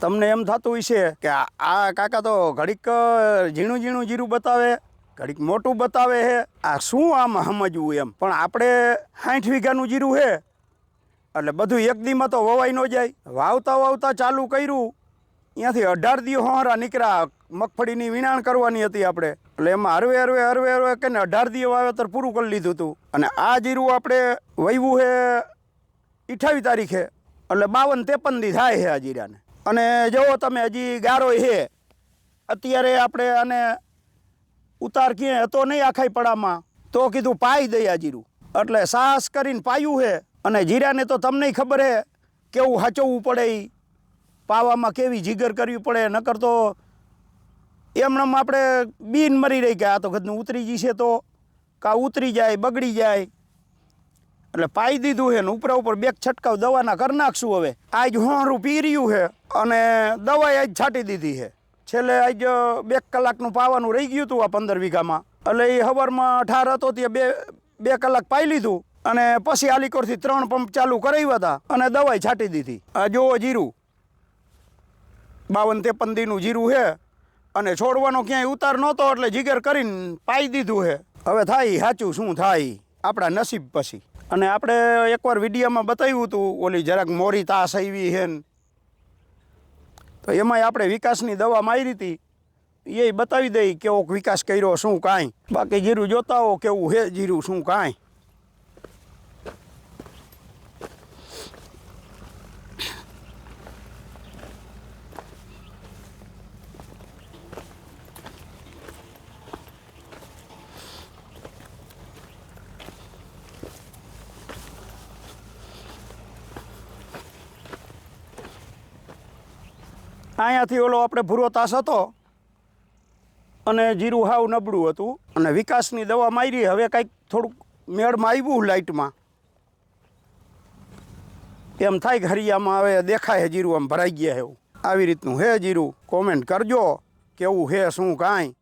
તમને એમ થતું હશે કે આ કાકા તો ઘડીક ઝીણું ઝીણું જીરું બતાવે, ઘડીક મોટું બતાવે છે, આ શું આમાં સમજવું એમ. પણ આપણે 60 વીઘાનું જીરું છે એટલે બધું એક દીમાં તો વવાઈ ન જાય. વાવતા વાવતા ચાલુ કર્યું, ત્યાંથી 18 દી હોરા નીકળ્યા. મગફળીની વિણાણ કરવાની હતી આપણે, એટલે એમાં હરવે કે 18 દી વાવેતર પૂરું કરી લીધું હતું. અને આ જીરું આપણે વાવ્યું છે 28 તારીખે, એટલે 52-53 દી થાય છે આ જીરાને. અને જુઓ તમે, હજી ગારો છે. અત્યારે આપણે આને ઉતાર ક્યાંય હતો નહીં આખાઈ પડામાં, તો કીધું પાઈ દઈ આ જીરું, એટલે સાહસ કરીને પાયું છે. અને જીરાને તો તમને ખબર છે કેવું સાચવવું પડે, પાવામાં કેવી જીગર કરવી પડે. નકર તો એમનેમ આપણે બીન મરી રહી ગયા, આ તો ઘરનું ઉતરી જશે તો કાં ઉતરી જાય, બગડી જાય. એટલે પાઈ દીધું છે ને ઉપર બે છંટકાવ દવાના કરી નાખશું. હવે આજ હોરું પી રહ્યું છે અને દવાઈ આજ છાંટી દીધી છે. છેલ્લે આજ 2 કલાકનું પાવાનું રહી ગયું હતું આ 15 વીઘામાં, એટલે એ સવારમાં 18 હતો ત્યાં 2 કલાક પાઈ લીધું અને પછી આલીકોરથી 3 પંપ ચાલુ કરાવ્યા હતા અને દવાઈ છાંટી દીધી. આ જુઓ જીરું 52-53 દીનું જીરું છે અને છોડવાનો ક્યાંય ઉતાર નહોતો, એટલે જીગર કરીને પાઈ દીધું છે. હવે થાય સાચું શું થાય આપણા નસીબ પછી. અને આપણે એકવાર વિડીયોમાં બતાવ્યું હતું, ઓલી જરાક મોરી તાસ આવી છે ને, તો એમાંય આપણે વિકાસની દવા મારી હતી, એ બતાવી દઈ કેવો વિકાસ કર્યો શું કાંઈ. બાકી જીરું જોતા હો કેવું છે જીરું શું કાંઈ. અહીંયાથી ઓલો આપણે ભૂરો તાસ હતો અને જીરું હાવ નબળું હતું અને વિકાસની દવા મારી. હવે કાંઈક થોડુંક મેળમાં આવ્યું લાઇટમાં, એમ થાય કે હરિયામાં હવે દેખાય જીરું આમ ભરાઈ ગયા એવું. આવી રીતનું હે જીરું. કોમેન્ટ કરજો કેવું હે શું કાંઈ.